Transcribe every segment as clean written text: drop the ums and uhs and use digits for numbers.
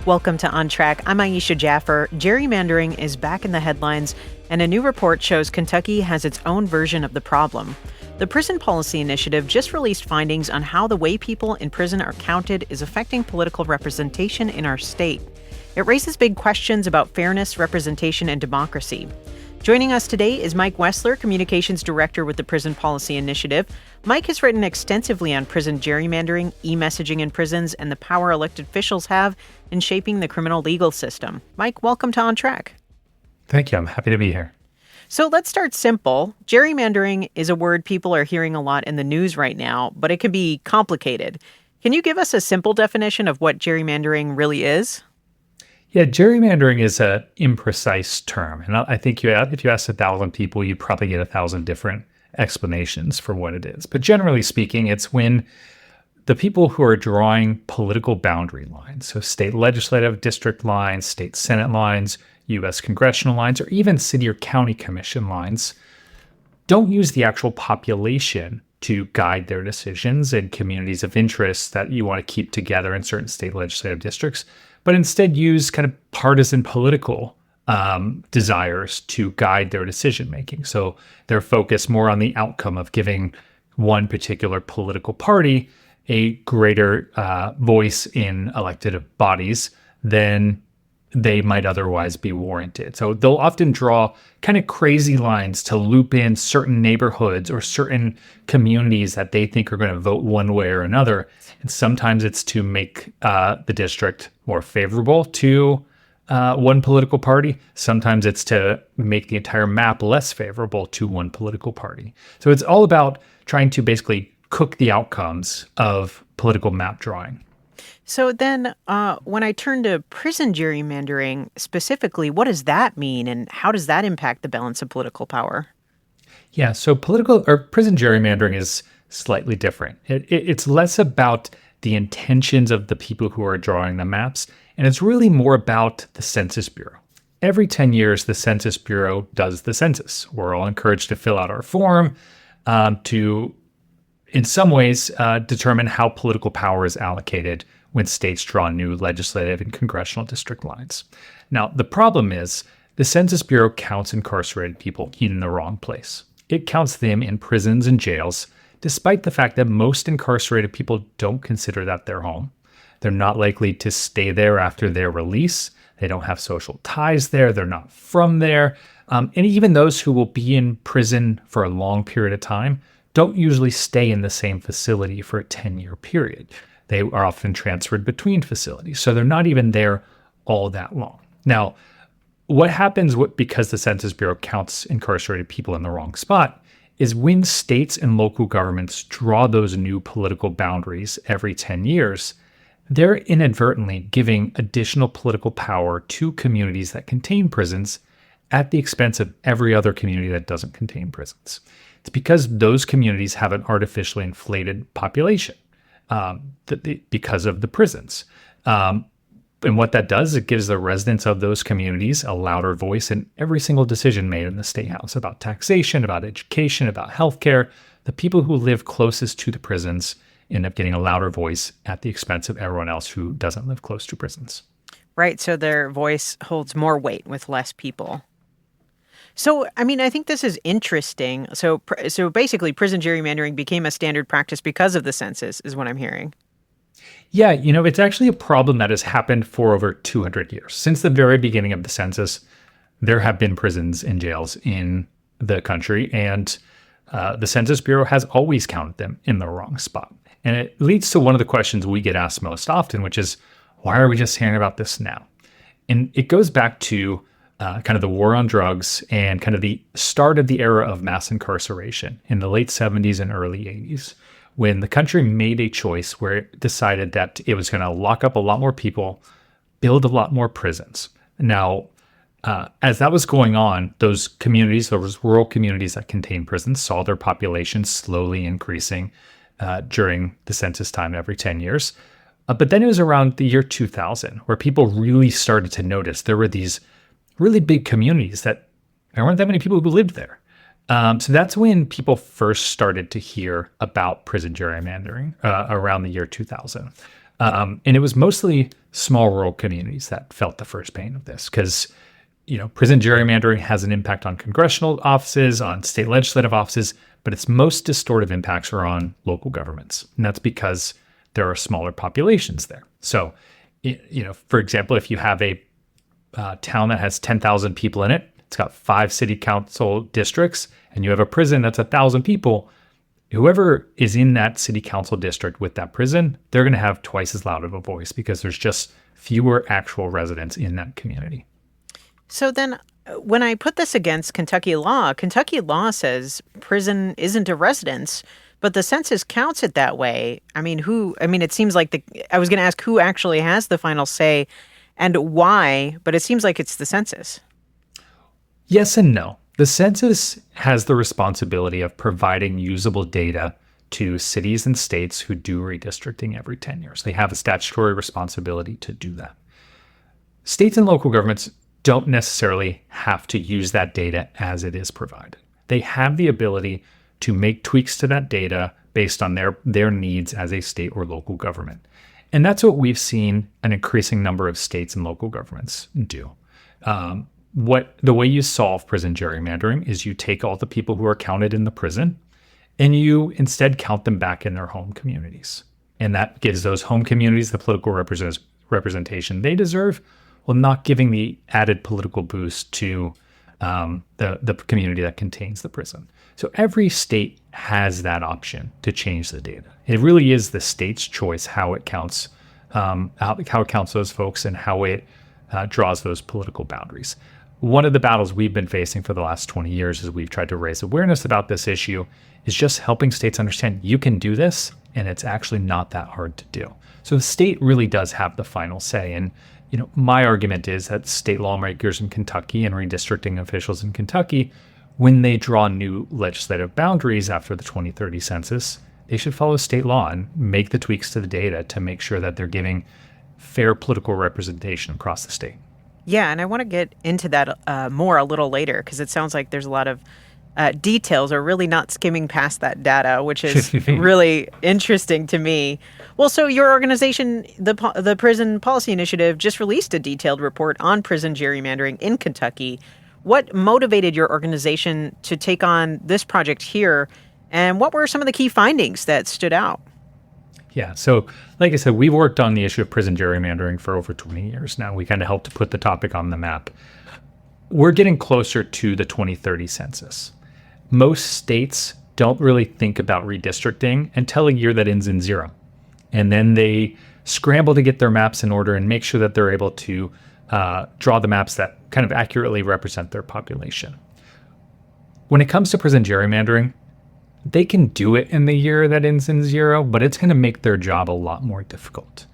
Welcome to On Track. I'm Aisha Jaffer. Gerrymandering is back in the headlines, and a new report shows Kentucky has its own version of the problem. The Prison Policy Initiative just released findings on how the way people in prison are counted is affecting political representation in our state. It raises big questions about fairness, representation, and democracy. Joining us today is Mike Wessler, Communications Director with the Prison Policy Initiative. Mike has written extensively on prison gerrymandering, e-messaging in prisons, and the power elected officials have in shaping the criminal legal system. Mike, welcome to On Track. Thank you. I'm happy to be here. So let's start simple. Gerrymandering is a word people are hearing a lot in the news right now, but it can be complicated. Can you give us a simple definition of what gerrymandering really is? Yeah, gerrymandering is an imprecise term. And I think if you ask 1,000 people, you'd probably get 1,000 different explanations for what it is. But generally speaking, it's when the people who are drawing political boundary lines, so state legislative district lines, state Senate lines, U.S. congressional lines, or even city or county commission lines, don't use the actual population to guide their decisions in communities of interest that you want to keep together in certain state legislative districts, but instead use kind of partisan political desires to guide their decision making. So they're focused more on the outcome of giving one particular political party a greater voice in elected bodies than they might otherwise be warranted. So they'll often draw kind of crazy lines to loop in certain neighborhoods or certain communities that they think are going to vote one way or another. And sometimes it's to make the district more favorable to one political party. Sometimes it's to make the entire map less favorable to one political party. So it's all about trying to basically cook the outcomes of political map drawing. So then when I turn to prison gerrymandering specifically, what does that mean and how does that impact the balance of political power? Yeah, so prison gerrymandering is slightly different. It's less about the intentions of the people who are drawing the maps, and it's really more about the Census Bureau. Every 10 years, the Census Bureau does the census. We're all encouraged to fill out our form to, in some ways, determine how political power is allocated when states draw new legislative and congressional district lines. Now, the problem is the Census Bureau counts incarcerated people in the wrong place. It counts them in prisons and jails, despite the fact that most incarcerated people don't consider that their home. They're not likely to stay there after their release. They don't have social ties there. They're not from there. And even those who will be in prison for a long period of time don't usually stay in the same facility for a 10-year period. They are often transferred between facilities, so they're not even there all that long. Now, what happens because the Census Bureau counts incarcerated people in the wrong spot is when states and local governments draw those new political boundaries every 10 years, they're inadvertently giving additional political power to communities that contain prisons at the expense of every other community that doesn't contain prisons. It's because those communities have an artificially inflated population because of the prisons. And what that does, it gives the residents of those communities a louder voice in every single decision made in the State House about taxation, about education, about healthcare. The people who live closest to the prisons end up getting a louder voice at the expense of everyone else who doesn't live close to prisons. Right, so their voice holds more weight with less people. So, I think this is interesting. So basically, prison gerrymandering became a standard practice because of the census, is what I'm hearing. Yeah, it's actually a problem that has happened for over 200 years. Since the very beginning of the census, there have been prisons and jails in the country, and the Census Bureau has always counted them in the wrong spot. And it leads to one of the questions we get asked most often, which is, why are we just hearing about this now? And it goes back to kind of the war on drugs and kind of the start of the era of mass incarceration in the late 70s and early 80s, when the country made a choice where it decided that it was going to lock up a lot more people, build a lot more prisons. Now, as that was going on, those communities, those rural communities that contain prisons, saw their population slowly increasing during the census time every 10 years. But then it was around the year 2000 where people really started to notice there were these really big communities that there weren't that many people who lived there. So that's when people first started to hear about prison gerrymandering around the year 2000. And it was mostly small rural communities that felt the first pain of this because, prison gerrymandering has an impact on congressional offices, on state legislative offices, but its most distortive impacts are on local governments. And that's because there are smaller populations there. So, for example, if you have a town that has 10,000 people in it, it's got 5 city council districts, and you have a prison that's 1,000 people, whoever is in that city council district with that prison, they're going to have twice as loud of a voice because there's just fewer actual residents in that community. So then when I put this against Kentucky law says prison isn't a residence, but the census counts it that way. It seems like I was going to ask who actually has the final say and why, but it seems like it's the census. Yes and no. The census has the responsibility of providing usable data to cities and states who do redistricting every 10 years. They have a statutory responsibility to do that. States and local governments don't necessarily have to use that data as it is provided. They have the ability to make tweaks to that data based on their needs as a state or local government. And that's what we've seen an increasing number of states and local governments do. The way you solve prison gerrymandering is you take all the people who are counted in the prison and you instead count them back in their home communities. And that gives those home communities the political representation they deserve, while not giving the added political boost to the community that contains the prison. So every state has that option to change the data. It really is the state's choice how it counts, how it counts those folks and how it draws those political boundaries. One of the battles we've been facing for the last 20 years as we've tried to raise awareness about this issue is just helping states understand you can do this and it's actually not that hard to do. So the state really does have the final say. And my argument is that state lawmakers in Kentucky and redistricting officials in Kentucky, when they draw new legislative boundaries after the 2030 census, they should follow state law and make the tweaks to the data to make sure that they're giving fair political representation across the state. Yeah, and I want to get into that more a little later because it sounds like there's a lot of details or really not skimming past that data, which is really interesting to me. Well, so your organization, the Prison Policy Initiative, just released a detailed report on prison gerrymandering in Kentucky. What motivated your organization to take on this project here, and what were some of the key findings that stood out? Yeah, so like I said, we've worked on the issue of prison gerrymandering for over 20 years now. We kind of helped to put the topic on the map. We're getting closer to the 2030 census. Most states don't really think about redistricting until a year that ends in 0. And then they scramble to get their maps in order and make sure that they're able to draw the maps that kind of accurately represent their population. When it comes to prison gerrymandering, they can do it in the year that ends in 0, but it's going to make their job a lot more difficult.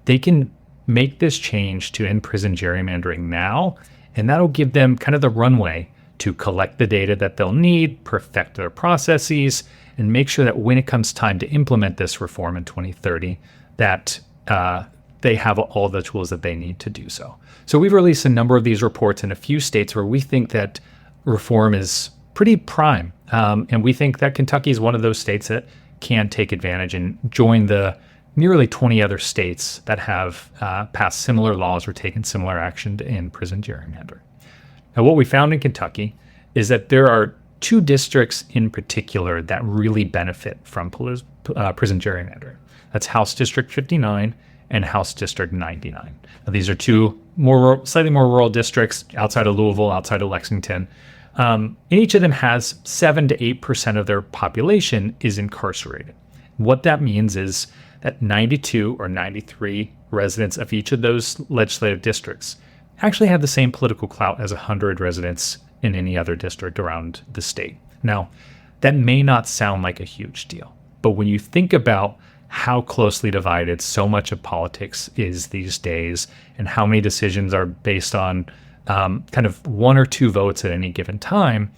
They can make this change to end prison gerrymandering now, and that'll give them kind of the runway to collect the data that they'll need, perfect their processes, and make sure that when it comes time to implement this reform in 2030, that they have all the tools that they need to do so. So we've released a number of these reports in a few states where we think that reform is pretty prime. And we think that Kentucky is one of those states that can take advantage and join the nearly 20 other states that have passed similar laws or taken similar action in prison gerrymandering. Now, what we found in Kentucky is that there are 2 districts in particular that really benefit from prison gerrymandering. That's House District 59 and House District 99. Now, these are 2 slightly more rural districts outside of Louisville, outside of Lexington. And each of them has 7 to 8% of their population is incarcerated. What that means is that 92 or 93 residents of each of those legislative districts actually have the same political clout as 100 residents in any other district around the state. Now, that may not sound like a huge deal, but when you think about how closely divided so much of politics is these days and how many decisions are based on kind of 1 or 2 votes at any given time,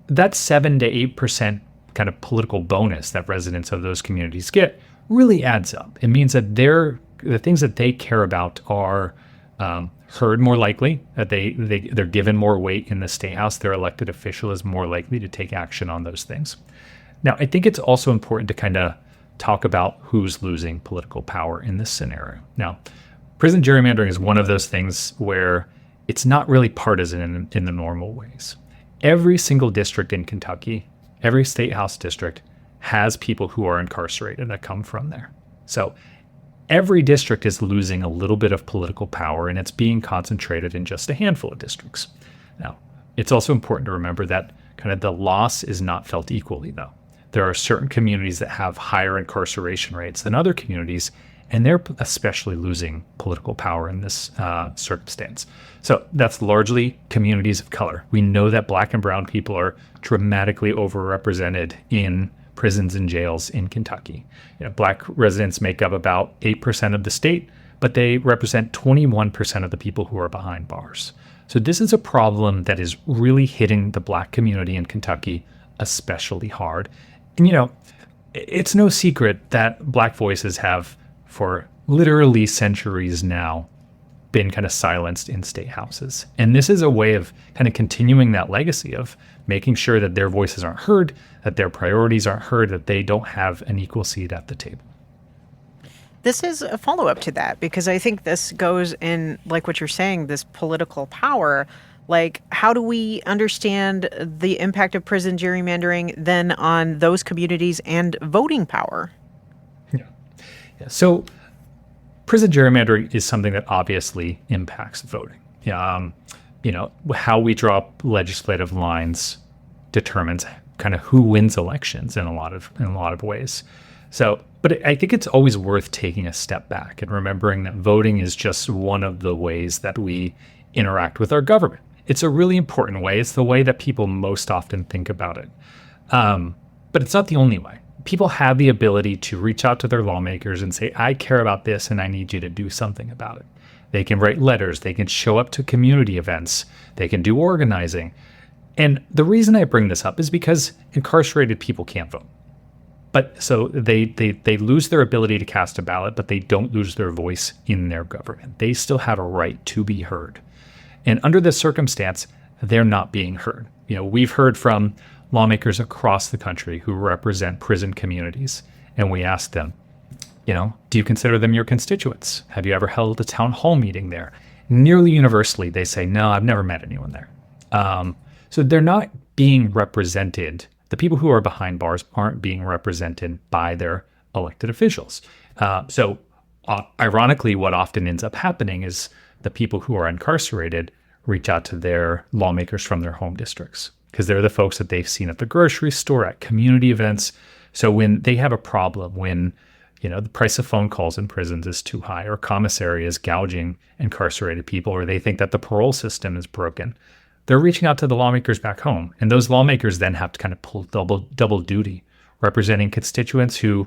that 7 to 8% kind of political bonus that residents of those communities get really adds up. It means that the things that they care about are heard more likely, that they're given more weight in the state house. Their elected official is more likely to take action on those things. Now, I think it's also important to kind of talk about who's losing political power in this scenario. Now, prison gerrymandering is one of those things where it's not really partisan in the normal ways. Every single district in Kentucky, every state house district has people who are incarcerated that come from there. So every district is losing a little bit of political power, and it's being concentrated in just a handful of districts. Now, it's also important to remember that kind of the loss is not felt equally, though. There are certain communities that have higher incarceration rates than other communities, and they're especially losing political power in this circumstance. So that's largely communities of color. We know that Black and brown people are dramatically overrepresented in prisons and jails in Kentucky. Black residents make up about 8% of the state, but they represent 21% of the people who are behind bars. So this is a problem that is really hitting the Black community in Kentucky especially hard. And, it's no secret that Black voices have, for literally centuries now, been kind of silenced in state houses. And this is a way of kind of continuing that legacy of making sure that their voices aren't heard, that their priorities aren't heard, that they don't have an equal seat at the table. This is a follow-up to that, because I think this goes in, like what you're saying, this political power. Like, how do we understand the impact of prison gerrymandering then on those communities and voting power? Yeah. So prison gerrymandering is something that obviously impacts voting. How we draw legislative lines determines kind of who wins elections in a lot of ways. So, but I think it's always worth taking a step back and remembering that voting is just one of the ways that we interact with our government. It's a really important way. It's the way that people most often think about it. But it's not the only way. People have the ability to reach out to their lawmakers and say, I care about this and I need you to do something about it. They can write letters. They can show up to community events. They can do organizing. And the reason I bring this up is because incarcerated people can't vote. But so they lose their ability to cast a ballot, but they don't lose their voice in their government. They still have a right to be heard. And under this circumstance, they're not being heard. We've heard from lawmakers across the country who represent prison communities, and we asked them, do you consider them your constituents? Have you ever held a town hall meeting there? Nearly universally, they say, no, I've never met anyone there. So they're not being represented. The people who are behind bars aren't being represented by their elected officials. Ironically, what often ends up happening is the people who are incarcerated reach out to their lawmakers from their home districts because they're the folks that they've seen at the grocery store, at community events. So when they have a problem, when the price of phone calls in prisons is too high, or commissary is gouging incarcerated people, or they think that the parole system is broken, they're reaching out to the lawmakers back home. And those lawmakers then have to kind of pull double duty, representing constituents who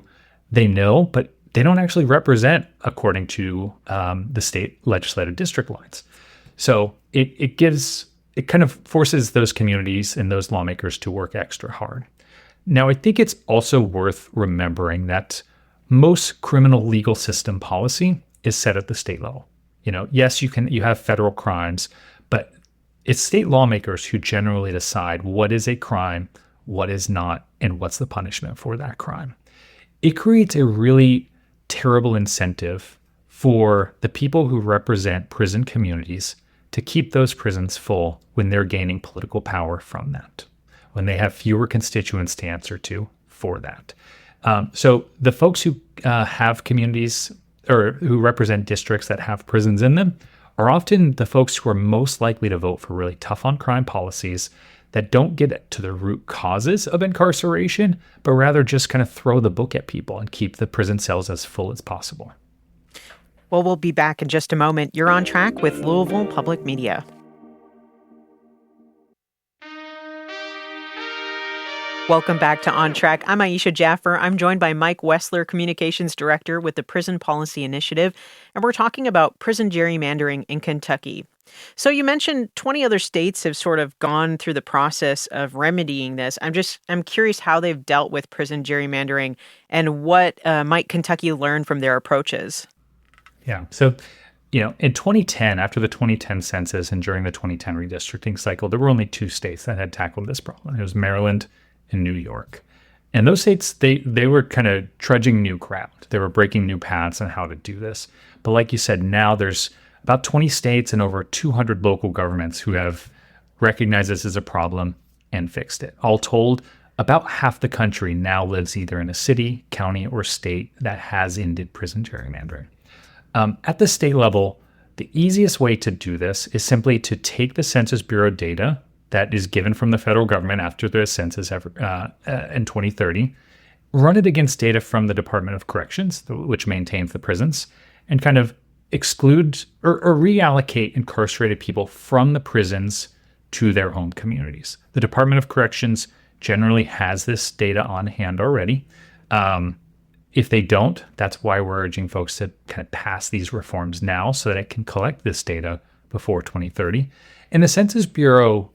they know, but they don't actually represent according to the state legislative district lines. So it kind of forces those communities and those lawmakers to work extra hard. Now, I think it's also worth remembering that most criminal legal system policy is set at the state level. Yes, you have federal crimes, but it's state lawmakers who generally decide what is a crime, what is not, and what's the punishment for that crime. It creates a really terrible incentive for the people who represent prison communities to keep those prisons full when they're gaining political power from that, when they have fewer constituents to answer to for that. So the folks who have communities or who represent districts that have prisons in them are often the folks who are most likely to vote for really tough on crime policies that don't get to the root causes of incarceration, but rather just kind of throw the book at people and keep the prison cells as full as possible. Well, we'll be back in just a moment. You're on track with Louisville Public Media. Welcome back to On Track. I'm Aisha Jaffer. I'm joined by Mike Wessler, Communications Director with the Prison Policy Initiative, and we're talking about prison gerrymandering in Kentucky. So you mentioned 20 other states have sort of gone through the process of remedying this. I'm curious how they've dealt with prison gerrymandering and what might Kentucky learn from their approaches. Yeah. So, in 2010, after the 2010 census and during the 2010 redistricting cycle, there were only two states that had tackled this problem. It was Maryland and New York. And those states, they were kind of trudging new ground. They were breaking new paths on how to do this. But like you said, now there's about 20 states and over 200 local governments who have recognized this as a problem and fixed it. All told, about half the country now lives either in a city, county, or state that has ended prison gerrymandering. At the state level, the easiest way to do this is simply to take the Census Bureau data that is given from the federal government after the census in 2030, run it against data from the Department of Corrections, which maintains the prisons, and kind of exclude or reallocate incarcerated people from the prisons to their home communities. The Department of Corrections generally has this data on hand already. If they don't, that's why we're urging folks to kind of pass these reforms now so that it can collect this data before 2030. And the Census Bureau,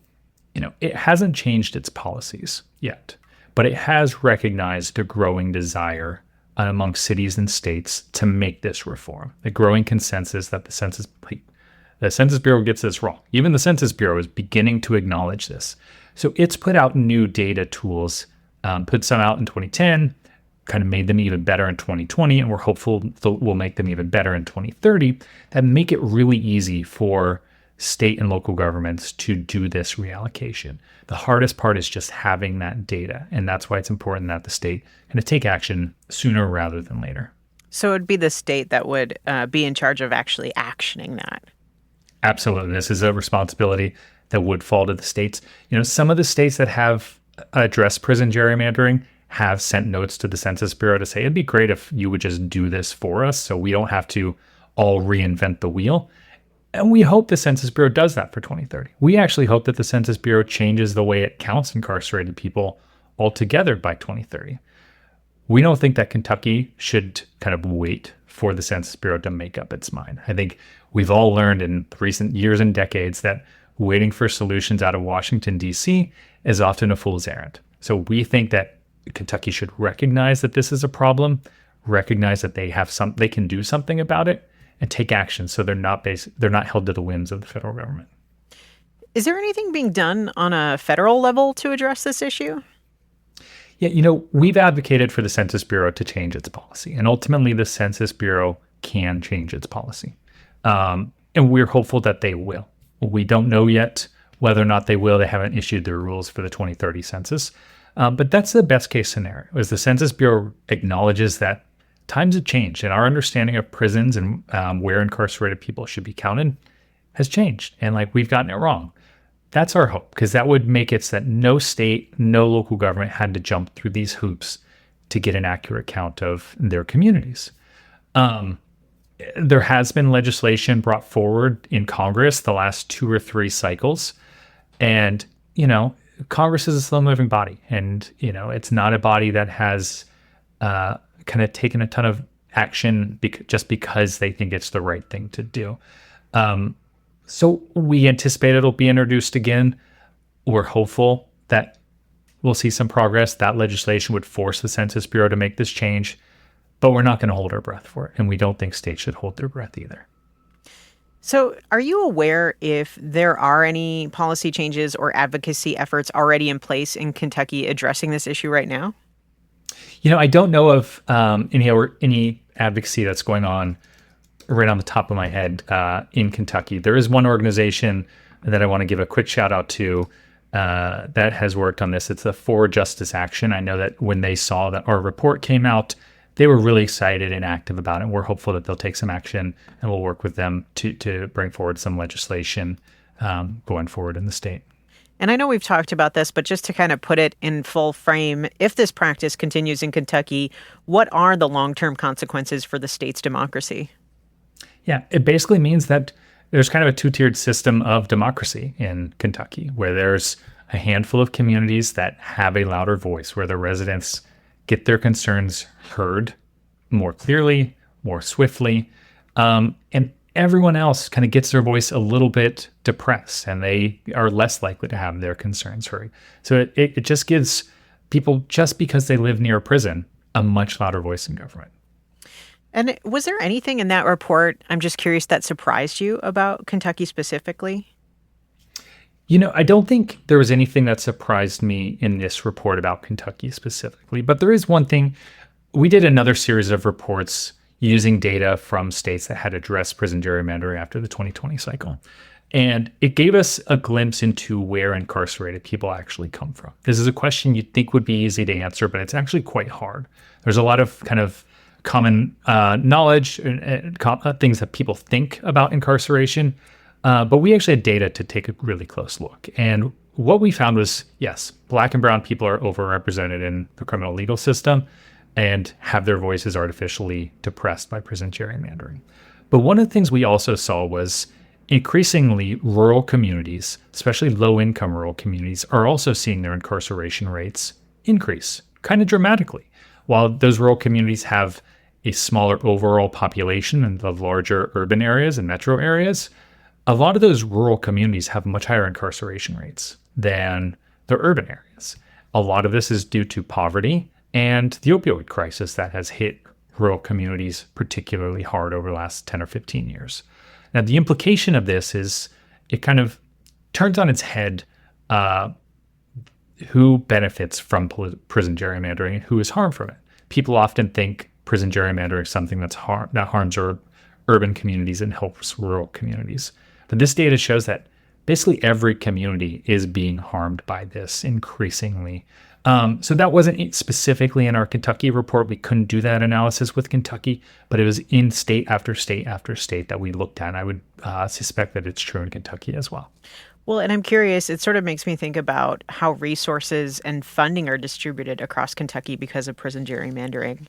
it hasn't changed its policies yet, but it has recognized a growing desire among cities and states to make this reform. The growing consensus that the Census Bureau gets this wrong. Even the Census Bureau is beginning to acknowledge this. So it's put out new data tools, put some out in 2010, kind of made them even better in 2020, and we're hopeful we'll make them even better in 2030, that make it really easy for state and local governments to do this reallocation. The hardest part is just having that data, and that's why it's important that the state kind of take action sooner rather than later. So it would be the state that would be in charge of actually actioning that. Absolutely. This is a responsibility that would fall to the states. Some of the states that have addressed prison gerrymandering have sent notes to the Census Bureau to say, it'd be great if you would just do this for us so we don't have to all reinvent the wheel. And we hope the Census Bureau does that for 2030. We actually hope that the Census Bureau changes the way it counts incarcerated people altogether by 2030. We don't think that Kentucky should kind of wait for the Census Bureau to make up its mind. I think we've all learned in recent years and decades that waiting for solutions out of Washington, D.C. is often a fool's errand. So we think that Kentucky should recognize that this is a problem, recognize that they can do something about it, and take action so they're not held to the whims of the federal government. Is there anything being done on a federal level to address this issue? Yeah, we've advocated for the Census Bureau to change its policy, and ultimately the Census Bureau can change its policy. And we're hopeful that they will. We don't know yet whether or not they will. They haven't issued their rules for the 2030 census. But that's the best case scenario, is the Census Bureau acknowledges that times have changed and our understanding of prisons and where incarcerated people should be counted has changed. And we've gotten it wrong. That's our hope, because that would make it so that no state, no local government had to jump through these hoops to get an accurate count of their communities. There has been legislation brought forward in Congress the last 2 or 3 cycles. And, Congress is a slow-moving body. And, it's not a body that has kind of taken a ton of action just because they think it's the right thing to do. So we anticipate it'll be introduced again. We're hopeful that we'll see some progress. That legislation would force the Census Bureau to make this change. But we're not going to hold our breath for it. And we don't think states should hold their breath either. So are you aware if there are any policy changes or advocacy efforts already in place in Kentucky addressing this issue right now? I don't know of any advocacy that's going on right on the top of my head in Kentucky. There is one organization that I want to give a quick shout out to that has worked on this. It's the For Justice Action. I know that when they saw that our report came out, they were really excited and active about it. We're hopeful that they'll take some action, and we'll work with them to bring forward some legislation going forward in the state. And I know we've talked about this, but just to kind of put it in full frame, if this practice continues in Kentucky, what are the long-term consequences for the state's democracy? Yeah, it basically means that there's kind of a 2-tiered system of democracy in Kentucky, where there's a handful of communities that have a louder voice, where the residents get their concerns heard more clearly, more swiftly, and everyone else kind of gets their voice a little bit depressed, and they are less likely to have their concerns heard. So it just gives people, just because they live near a prison, a much louder voice in government. And was there anything in that report, I'm just curious, that surprised you about Kentucky specifically? I don't think there was anything that surprised me in this report about Kentucky specifically, but there is one thing. We did another series of reports using data from states that had addressed prison gerrymandering after the 2020 cycle. And it gave us a glimpse into where incarcerated people actually come from. This is a question you'd think would be easy to answer, but it's actually quite hard. There's a lot of kind of common knowledge and things that people think about incarceration. But we actually had data to take a really close look. And what we found was, yes, Black and brown people are overrepresented in the criminal legal system and have their voices artificially depressed by prison gerrymandering. But one of the things we also saw was increasingly rural communities, especially low-income rural communities, are also seeing their incarceration rates increase kind of dramatically. While those rural communities have a smaller overall population in the larger urban areas and metro areas, a lot of those rural communities have much higher incarceration rates than the urban areas. A lot of this is due to poverty and the opioid crisis that has hit rural communities particularly hard over the last 10 or 15 years. Now, the implication of this is it kind of turns on its head who benefits from prison gerrymandering and who is harmed from it. People often think prison gerrymandering is something that harms urban communities and helps rural communities. But this data shows that basically every community is being harmed by this increasingly. So that wasn't specifically in our Kentucky report. We couldn't do that analysis with Kentucky, but it was in state after state after state that we looked at. And I would suspect that it's true in Kentucky as well. Well, and I'm curious, it sort of makes me think about how resources and funding are distributed across Kentucky because of prison gerrymandering.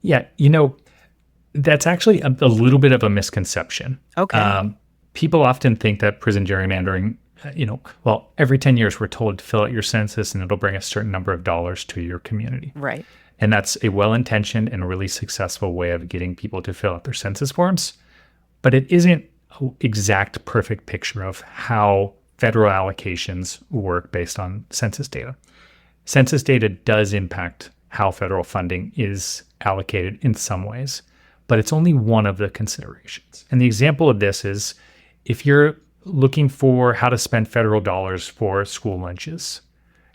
Yeah, that's actually a little bit of a misconception. Okay. People often think that prison gerrymandering, every 10 years we're told to fill out your census and it'll bring a certain number of dollars to your community. Right. And that's a well-intentioned and really successful way of getting people to fill out their census forms. But it isn't an exact perfect picture of how federal allocations work based on census data. Census data does impact how federal funding is allocated in some ways, but it's only one of the considerations. And the example of this is if you're looking for how to spend federal dollars for school lunches,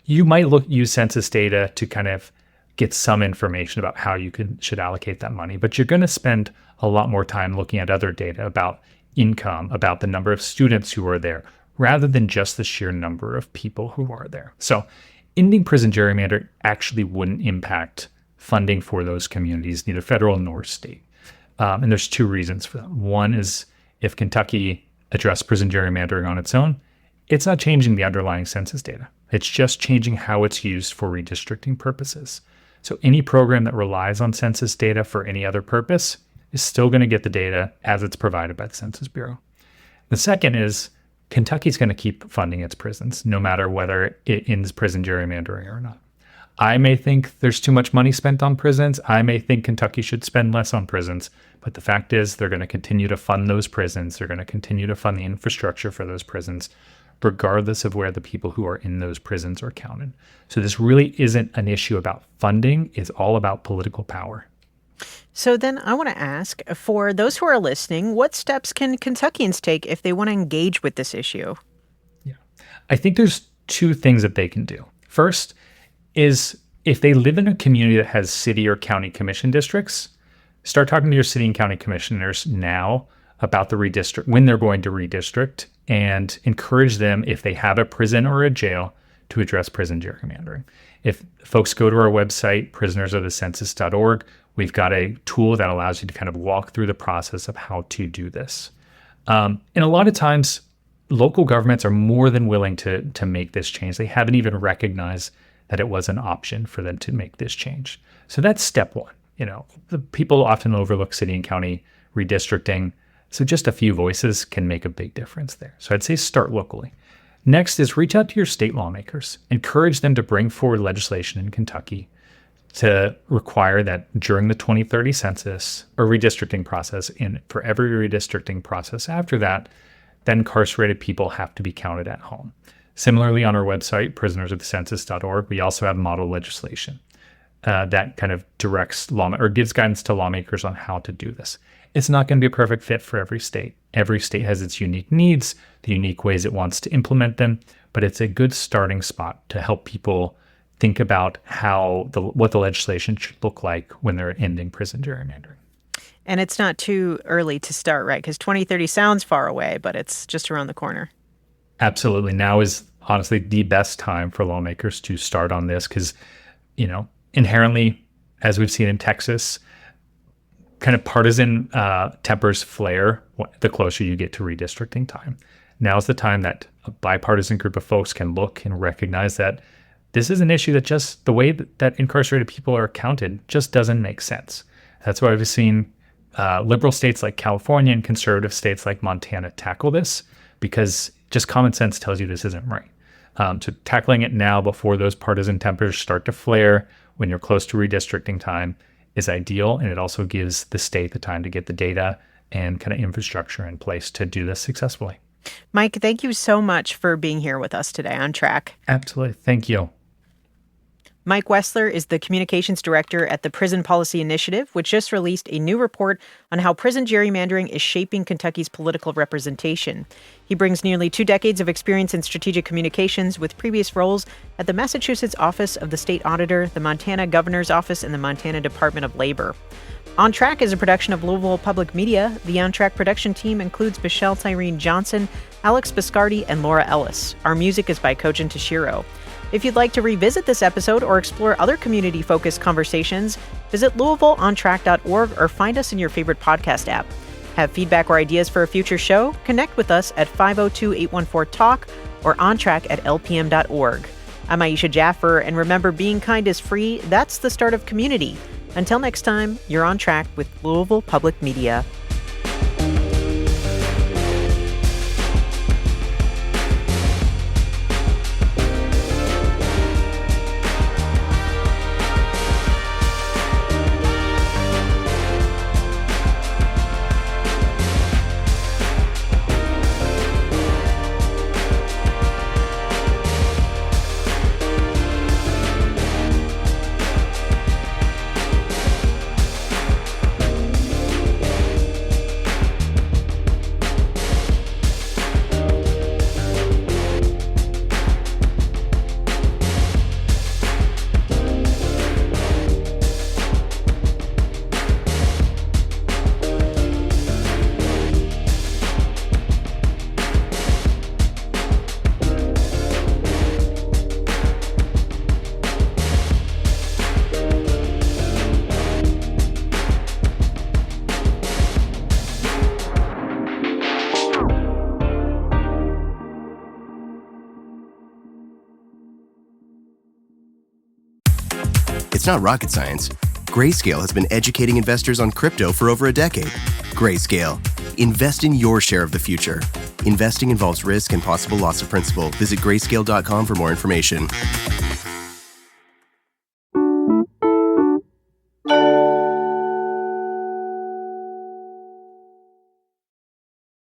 you might use census data to kind of get some information about how you should allocate that money, but you're going to spend a lot more time looking at other data about income, about the number of students who are there, rather than just the sheer number of people who are there. So ending prison gerrymandering actually wouldn't impact funding for those communities, neither federal nor state. And there's two reasons for that. One is if Kentucky addressed prison gerrymandering on its own, it's not changing the underlying census data. It's just changing how it's used for redistricting purposes. So any program that relies on census data for any other purpose is still going to get the data as it's provided by the Census Bureau. The second is Kentucky's going to keep funding its prisons, no matter whether it ends prison gerrymandering or not. I may think there's too much money spent on prisons. I may think Kentucky should spend less on prisons. But the fact is they're going to continue to fund those prisons. They're going to continue to fund the infrastructure for those prisons, regardless of where the people who are in those prisons are counted. So this really isn't an issue about funding. It's all about political power. So then I want to ask, for those who are listening, what steps can Kentuckians take if they want to engage with this issue? Yeah, I think there's two things that they can do. First is if they live in a community that has city or county commission districts, start talking to your city and county commissioners now about the redistrict, when they're going to redistrict, and encourage them, if they have a prison or a jail, to address prison gerrymandering. If folks go to our website, prisonersofthecensus.org, we've got a tool that allows you to kind of walk through the process of how to do this. And a lot of times, local governments are more than willing to make this change. They haven't even recognized that it was an option for them to make this change. So that's step one. The people often overlook city and county redistricting. So just a few voices can make a big difference there. So I'd say start locally. Next is reach out to your state lawmakers. Encourage them to bring forward legislation in Kentucky to require that during the 2030 census or redistricting process, and for every redistricting process after that, then incarcerated people have to be counted at home. Similarly, on our website, prisonersofthecensus.org, we also have model legislation that kind of directs or gives guidance to lawmakers on how to do this. it's not going to be a perfect fit for every state. Every state has its unique needs, the unique ways it wants to implement them, but it's a good starting spot to help people think about what the legislation should look like when they're ending prison gerrymandering. And it's not too early to start, right? Because 2030 sounds far away, but it's just around the corner. Absolutely. Now is honestly the best time for lawmakers to start on this because, inherently, as we've seen in Texas, kind of partisan tempers flare the closer you get to redistricting time. Now's the time that a bipartisan group of folks can look and recognize that this is an issue that just the way that incarcerated people are counted just doesn't make sense. That's why we've seen liberal states like California and conservative states like Montana tackle this, because just common sense tells you this isn't right. So tackling it now before those partisan tempers start to flare when you're close to redistricting time is ideal. And it also gives the state the time to get the data and kind of infrastructure in place to do this successfully. Mike, thank you so much for being here with us today on Track. Absolutely. Thank you. Mike Wessler is the communications director at the Prison Policy Initiative, which just released a new report on how prison gerrymandering is shaping Kentucky's political representation. He brings nearly 2 decades of experience in strategic communications with previous roles at the Massachusetts Office of the State Auditor, the Montana Governor's Office, and the Montana Department of Labor. On Track is a production of Louisville Public Media. The On Track production team includes Michelle Tyreen Johnson, Alex Biscardi, and Laura Ellis. Our music is by Kojin Toshiro. If you'd like to revisit this episode or explore other community-focused conversations, visit LouisvilleOnTrack.org or find us in your favorite podcast app. Have feedback or ideas for a future show? Connect with us at 502-814-TALK or ontrack@lpm.org. I'm Aisha Jaffer, and remember, being kind is free. That's the start of community. Until next time, you're on Track with Louisville Public Media. It's not rocket science. Grayscale has been educating investors on crypto for over a decade. Grayscale. Invest in your share of the future. Investing involves risk and possible loss of principal. Visit grayscale.com for more information.